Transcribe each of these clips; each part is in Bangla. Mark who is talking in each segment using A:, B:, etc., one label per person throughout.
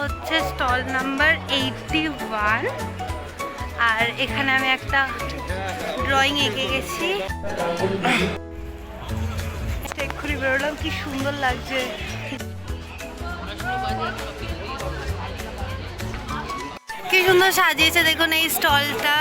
A: হচ্ছে স্টল নাম্বার 81। আর এখানে আমি একটা ড্রয়িং এঁকে গেছি, এক্ষুনি বেরোলাম, কি সুন্দর লাগছে। কি সুন্দর সাজিয়েছে দেখুন এই স্টলটা।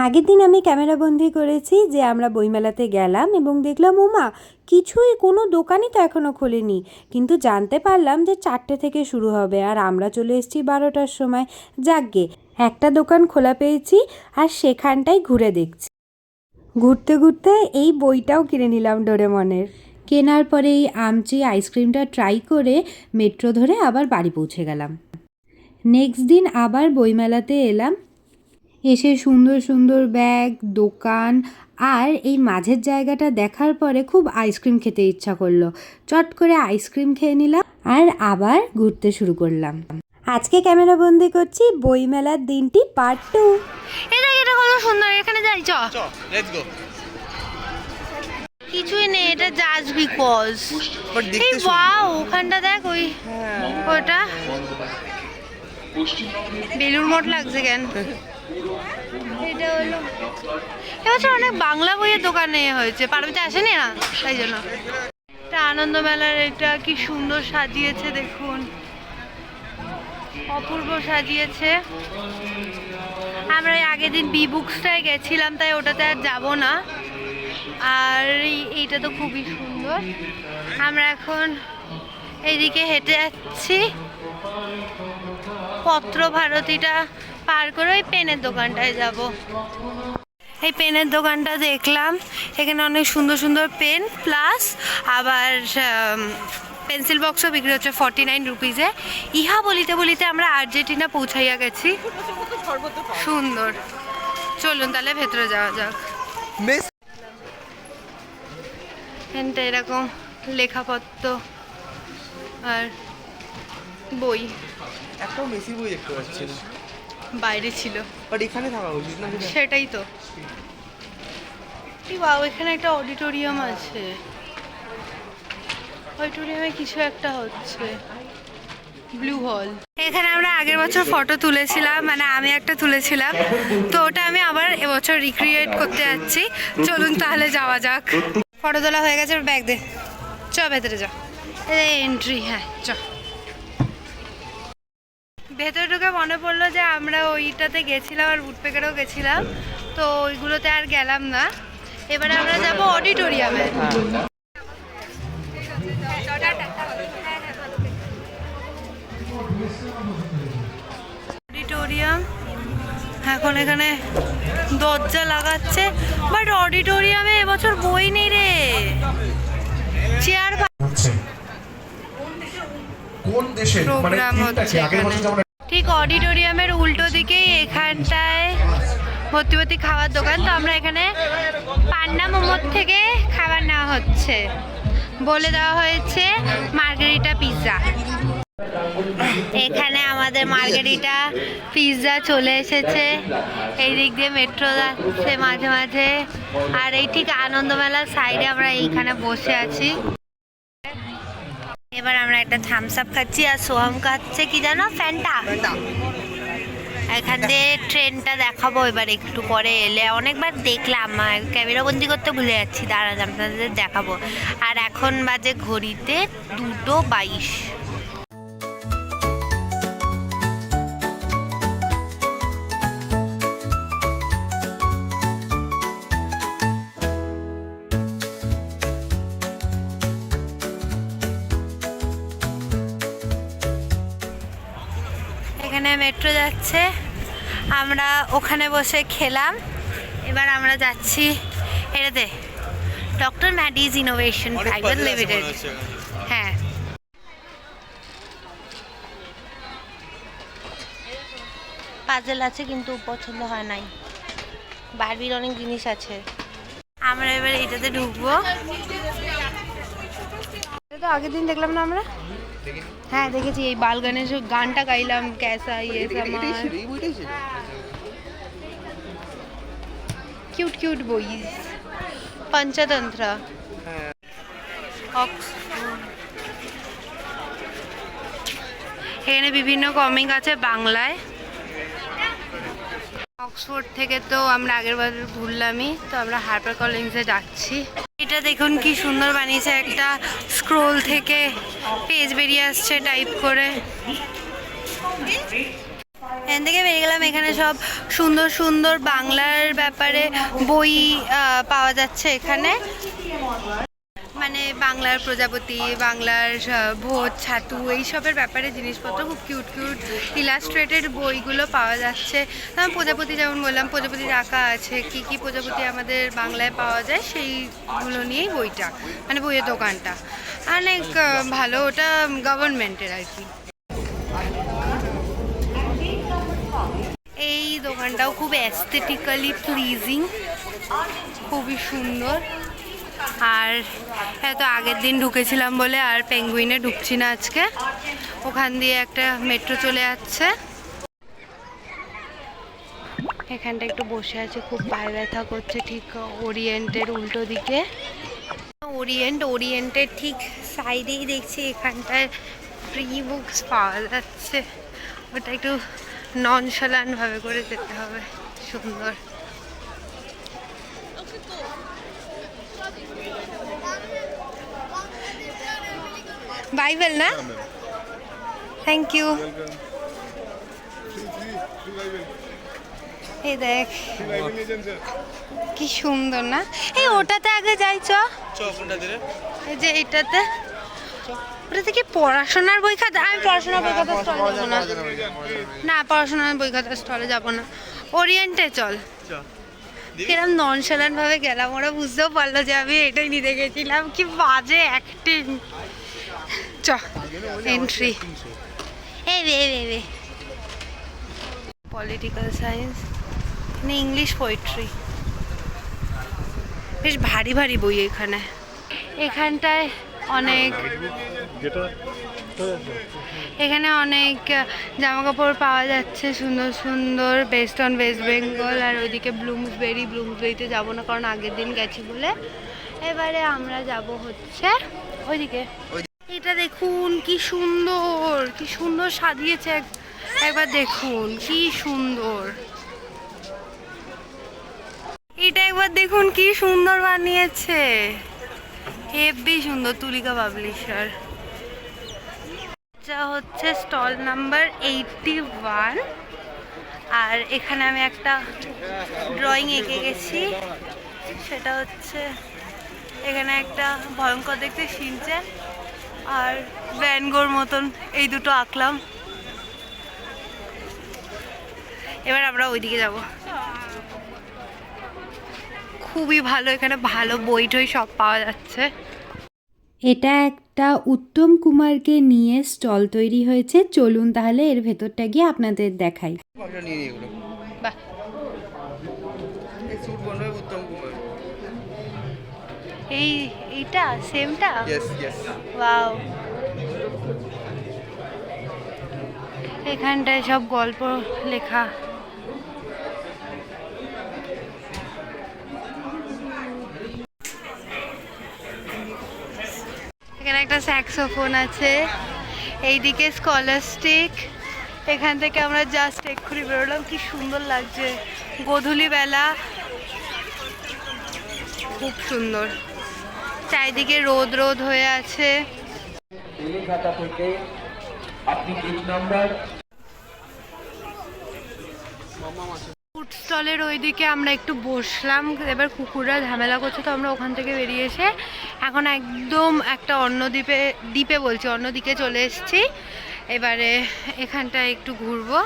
B: আগের দিন আমি ক্যামেরাবন্দি করেছি যে আমরা বইমেলাতে গেলাম এবং দেখলাম ওমা কিছুই কোনো দোকানই তো এখনও খোলেনি, কিন্তু জানতে পারলাম যে 4টে থেকে শুরু হবে আর আমরা চলে এসেছি 12টার সময়। যাকগে একটা দোকান খোলা পেয়েছি আর সেখানটাই ঘুরে দেখছি। ঘুরতে ঘুরতে এই বইটাও কিনে নিলাম ডোরেমনের। কেনার পরে এই আমচি আইসক্রিমটা ট্রাই করে মেট্রো ধরে আবার বাড়ি পৌঁছে গেলাম। নেক্সট দিন আবার বইমেলাতে এলাম, এসে সুন্দর সুন্দর ব্যাগ, দোকান আর এই মাঝের জায়গাটা দেখার পরে খুব আইসক্রিম খেতে ইচ্ছা করলো। চট করে আইসক্রিম খেয়ে নিলাম আর আবার ঘুরতে শুরু করলাম। আজকে ক্যামেরাবন্দি করছি বইমেলার দিনটি পার্ট 2।
A: এটা কত সুন্দর, এখানে যাই চ। Let's go. কিছুই নেই, এটা জাস্ট বিকজ। এই ওয়াও, ওখানটা দেখ, ওটা বেলুর মঠ লাগছে কেন। এটা হলো এবছর অনেক বাংলা বইয়ের দোকানে হয়েছে, পারমিতা আসেনি না তাই জন্য। এটা আনন্দ মেলার, এটা কি সুন্দর সাজিয়েছে দেখুন, অপূর্ব সাজিয়েছে। আমরা আগের দিন বি বুকসটায় গেছিলাম তাই ওটাতে আর যাবো না। আর এইটা তো খুবই সুন্দর। আমরা এখন এইদিকে হেঁটে যাচ্ছি, পত্র ভারতীটা পার করে ওই পেনের দোকানটায় যাব। এই পেনের দোকানটা দেখলাম, এখানে অনেক সুন্দর সুন্দর পেন প্লাস আবার পেন্সিল বক্সও বিক্রি হচ্ছে 49 রুপিজে। ইহা বলিতে বলিতে আমরা আর্জেন্টিনা পৌঁছাইয়া গেছি। সুন্দর, চলুন তাহলে ভেতরে যাওয়া যাক। এখানটা এরকম লেখাপত্র আর বই,
C: একটাও মেসি বই দেখতে পাচ্ছি না,
A: বাইরে ছিল,
C: বাট এখানে থাকা উচিত না?
A: সেটাই তো। বাবা, এখানে একটা অডিটোরিয়াম আছে, অডিটোরিয়ামে কিছু একটা হচ্ছে, ব্লু হল। এখানে আমরা আগের বছর ফটো তুলেছিলাম, মানে আমি একটা তুলেছিলাম, তো ওটা আমি আবার এবছর রিক্রিয়েট করতে যাচ্ছি। চলুন তাহলে যাওয়া যাক। ফটো তোলা হয়ে গেছে, ব্যাগ দে, চ ভেতরে যা। এন্ট্রি, হ্যাঁ চ। ভেতরে ঢুকে মনে পড়লো যে আমরা ওইটাতে গেছিলাম আর উডপেকারেও গেছিলাম, তো ওইগুলোতে আর গেলাম না। এবারে আমরা যাব অডিটোরিয়ামে। অডিটোরিয়াম, এখন এখানে দরজা লাগাচ্ছে, বাট অডিটোরিয়ামে এবছর বই নেই রে, চেয়ার প্রোগ্রাম হচ্ছে এখানে। ঠিক অডিটোরিয়ামের উল্টো দিকেই এখানটায় ভর্তি খাওয়ার দোকান। তো আমরা এখানে পান্না মোমোর থেকে খাবার নেওয়া হচ্ছে, বলে দেওয়া হয়েছে মার্গারিটা পিৎজা। এখানে আমাদের মার্গারিটা পিৎজা চলে এসেছে। এই দিক দিয়ে মেট্রো যাচ্ছে মাঝে মাঝে, আর এই ঠিক আনন্দমেলার সাইডে আমরা এইখানে বসে আছি। এবার আমরা একটা থামস আপ খাচ্ছি আর সোহাম খাচ্ছে কি জানো, ফ্যান্টা। এখান দিয়ে ট্রেনটা দেখাবো এবার একটু পরে এলে, অনেকবার দেখলাম, ক্যামেরা বন্দি করতে ভুলে যাচ্ছি, দাঁড়ান আপনাদের দেখাবো। আর এখন বাজে ঘড়িতে 2:22। এখানে মেট্রো যাচ্ছে, আমরা ওখানে বসে খেলাম। এবার আমরা যাচ্ছি এটাতে, ডক্টর ম্যাডিজ ইনোভেশন প্রাইভেট লিমিটেড। হ্যাঁ, পাজেল আছে কিন্তু পছন্দ হয় নাই, বারবির অনেক জিনিস আছে। আমরা এবার এইটাতে ঢুকবো। এটা তো আগের দিন দেখলাম না আমরা? হ্যাঁ দেখেছি, এই বাল গানের গানটা গাইলাম, ক্যাসা ইয়ে সামার। কিউট কিউট বই, পঞ্চতন্ত্র,
C: হ্যাঁ
A: এখানে বিভিন্ন কমিক আছে বাংলায়। অক্সফোর্ড থেকে তো আমরা আগের বার ঘুরলামই, তো আমরা হার্পার কলিন্সে যাচ্ছি। এটা দেখুন কি সুন্দর বানিয়েছে, একটা স্ক্রোল থেকে পেজ বেরিয়ে আসছে টাইপ করে। এখান থেকে বেরিয়ে গেলাম, এখানে সব সুন্দর সুন্দর বাংলার ব্যাপারে বই পাওয়া যাচ্ছে এখানে, মানে বাংলার প্রজাপতি, বাংলার ভোজ, ছাতু, এইসবের ব্যাপারে জিনিসপত্র, খুব কিউট কিউট ইলাস্ট্রেটেড বইগুলো পাওয়া যাচ্ছে। প্রজাপতি যেমন বললাম, প্রজাপতির আঁকা আছে, কি কি প্রজাপতি আমাদের বাংলায় পাওয়া যায় সেইগুলো নিয়েই বইটা, মানে বইয়ের দোকানটা অনেক ভালো, ওটা গভর্নমেন্টের আর কি। এই দোকানটাও খুব অ্যাস্থেটিক্যালি প্লিজিং, খুবই সুন্দর। আর এত আগের দিন ঢুকেছিলাম বলে আর পেঙ্গুইনে ঢুকছি না আজকে, ওখান দিয়ে একটা মেট্রো চলে যাচ্ছে। এখানটা একটু বসে আছে, খুব পায়ে ব্যথা করছে, ঠিক ওরিয়েন্টের উল্টো দিকে। ওরিয়েন্টের ঠিক সাইডেই দেখছি এখানটায় ফ্রি বুকস পাওয়া যাচ্ছে, ওটা একটু ননশালান্ট ভাবে করে যেতে হবে। সুন্দর বাইবেল না, থ্যাংক ইউ। এই দেখ কি সুন্দর না, এই ওটাতে আগে যাই চ, এই যে এটাতে, ওটাতে কি পড়াশোনার বই খাতা? আমি পড়াশোনার বই খাতার স্টলে যাবো না, না পড়াশোনার বই খাতার স্টলে যাবো না, ওরিয়েন্টে চল। কিরম ননশালান্ট ভাবে গেলাম, ওরা বুঝতেও পারলো যে আমি এটাই নিতে গেছিলাম, কি বাজে অ্যাক্টিং। চ entry, political science, English poetry, বেশ ভারী ভারী বই এখানে। এখানটায় অনেক, এখানে অনেক জামা কাপড় পাওয়া যাচ্ছে সুন্দর সুন্দর, বেস্ট অন ওয়েস্ট বেঙ্গল। আর ওইদিকে ব্লুমসবেরিতে যাবো না কারণ আগের দিন গেছি বলে, এবারে আমরা যাব হচ্ছে ওইদিকে। এটা দেখুন কি সুন্দর, কি সুন্দর সাজিয়েছে, একবার দেখুন কি সুন্দর, এটা একবার দেখুন কি সুন্দর বানিয়েছে, হেব্বি সুন্দর, তুলিকা পাবলিশার। এটা হচ্ছে স্টল নাম্বার 81, আর এখানে আমি একটা ড্রয়িং এঁকে গেছি, সেটা হচ্ছে এখানে একটা ভয়ঙ্কর দেখতে শিনচেন আর ভ্যান গোর মতন, এই দুটো আঁকলাম। এবার আমরা ওইদিকে যাব, খুবই ভালো, এখানে ভালো বই টই সব পাওয়া যাচ্ছে।
B: এটা একটা উত্তম কুমারকে নিয়ে স্টল তৈরি হয়েছে, চলুন তাহলে এর ভেতরটা গিয়ে আপনাদের দেখাই।
A: বাহ,
C: উত্তম কুমার,
A: এইটা সেমটা,
C: ইয়েস ইয়েস।
A: ওয়াও, এখানটায় সব গল্প লেখা। এখানে একটা স্যাক্সোফোন আছে, এইদিকে স্কলাস্টিক। এখান থেকে আমরা জাস্ট এক্ষুনি বেরোলাম, কি সুন্দর লাগছে, গোধূলি বেলা, খুব সুন্দর, চারিদিকে রোদ রোদ হয়ে আছে। ফুড স্টলের ওইদিকে আমরা একটু বসলাম, এবার কুকুররা ঝামেলা করছে, তো আমরা ওখান থেকে বেরিয়ে এসে এখন একদম একটা অন্য অন্যদিকে চলে এসেছি। এবারে এখানটায় একটু ঘুরবো,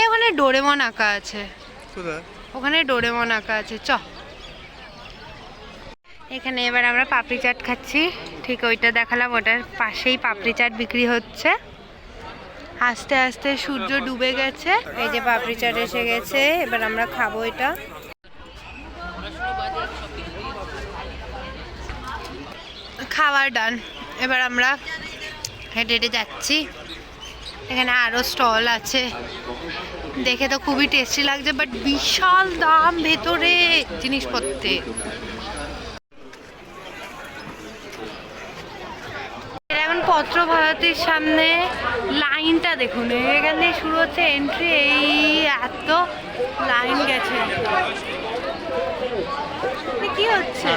A: ওখানে ডোরেমন আঁকা আছে, ওখানে ডোরেমন আঁকা আছে, চ। এখানে এবার আমরা পাপড়ি চাট খাচ্ছি, ঠিক ওইটা দেখালাম, ওটার পাশেই পাপড়ি চাট বিক্রি হচ্ছে। আস্তে আস্তে সূর্য ডুবে গেছে, এই যে পাপড়ি চাট এসে গেছে, এবার আমরা খাবো এটা। খাবার ডান, এবার আমরা হেঁটে হেঁটে যাচ্ছি, এখানে আরও স্টল আছে দেখে তো খুবই টেস্টি লাগছে, বাট বিশাল দাম ভেতরে জিনিসপত্রে। এখন পত্র ভারতীর সামনে লাইনটা দেখুন, এখান থেকে শুরু হচ্ছে এন্ট্রি, এই এত লাইন গেছে। কি হচ্ছে?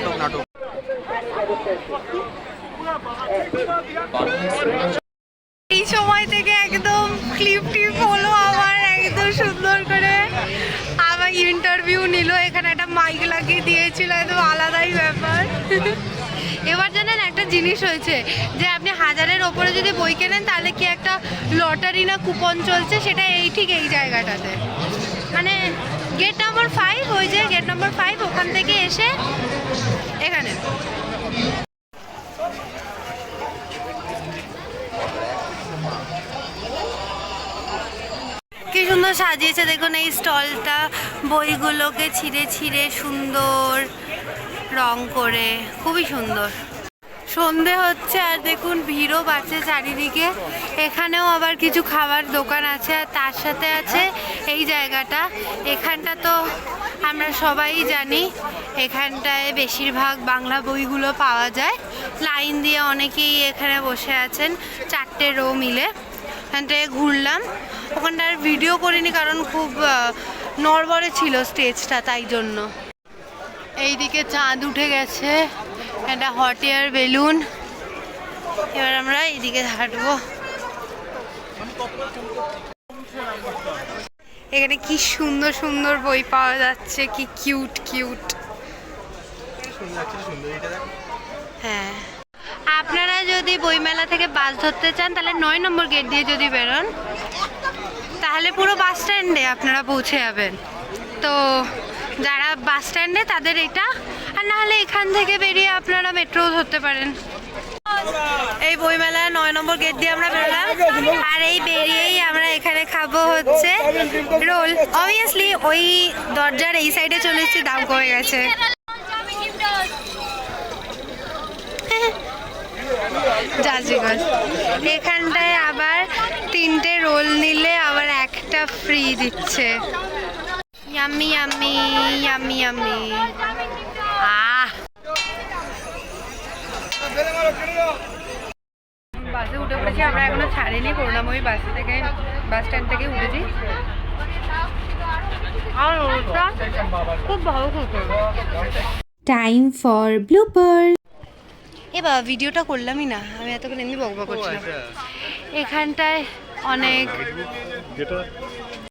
A: এই সময় থেকে একদম ক্লিপ টিপ হলো আমার, একদম সুন্দর করে আমার ইন্টারভিউ নিল, এখানে একটা মাইক লাগিয়ে দিয়েছিল, একদম আলাদাই ব্যাপার। এবার জানেন একটা জিনিস হয়েছে যে আপনি 1000-এর ওপরে যদি বই কেনেন তাহলে কি একটা লটারি না কুপন চলছে, সেটা এই ঠিক এই জায়গাটাতে, মানে গেট নাম্বার 5, ওই যে গেট নাম্বার 5 ওখান থেকে এসে এখানে। কি সুন্দর সাজিয়েছে দেখুন এই স্টলটা, বইগুলোকে ছিঁড়ে ছিঁড়ে সুন্দর রং করে, খুবই সুন্দর। সন্ধে হচ্ছে আর দেখুন ভিড়ও বাড়ছে চারিদিকে। এখানেও আবার কিছু খাবার দোকান আছে, আর তার সাথে আছে এই জায়গাটা। এখানটা তো আমরা সবাই জানি, এখানটায় বেশিরভাগ বাংলা বইগুলো পাওয়া যায়। লাইন দিয়ে অনেকেই এখানে বসে আছেন, 4টে রো মিলে। ওখান থেকে ঘুরলাম, ওখানটা আর ভিডিও করিনি কারণ খুব নড়বড়ে ছিল স্টেজটা, তাই জন্য। এইদিকে চাঁদ উঠে গেছে, একটা হট এয়ার বেলুন। এবার আমরা এইদিকে হাঁটবো। এখানে কি সুন্দর সুন্দর বই পাওয়া যাচ্ছে, কি কিউট কিউট। হ্যাঁ, আপনারা যদি বইমেলা থেকে বাস ধরতে চান তাহলে 9 নম্বর গেট দিয়ে যদি বেরোন তাহলে পুরো বাস স্ট্যান্ডে আপনারা পৌঁছে যাবেন। তো যারা বাস স্ট্যান্ডে তাদের এটা, আর না হলে এখান থেকে বেরিয়ে আপনারা মেট্রো ধরতে পারেন। এই বইমেলায় 9 নম্বর গেট দিয়ে আমরা বেরোলাম, আর এই বেরিয়েই আমরা এখানে খাবো হচ্ছে রোল। অবভিয়াসলি ওই দরজার এই সাইডে চলে এসেছি, দাম কমে গেছে। জাজিগঞ্জ এখানটায় আবার 3টে রোল নিলে আবার একটা ফ্রি দিচ্ছে। Yummy yummy yummy yummy. বাসে উঠে পড়েছি আমরা, এখনো ছাড়িনি করুণাময়ী বাস স্ট্যান্ড থেকে উঠেছি। আর ওটা খুব ভালো খেতে।
B: Time for blooper.
A: এবার ভিডিওটা করলামই না, আমি এতক্ষণ এমনি বকবক করছিলাম। এখানটায় অনেক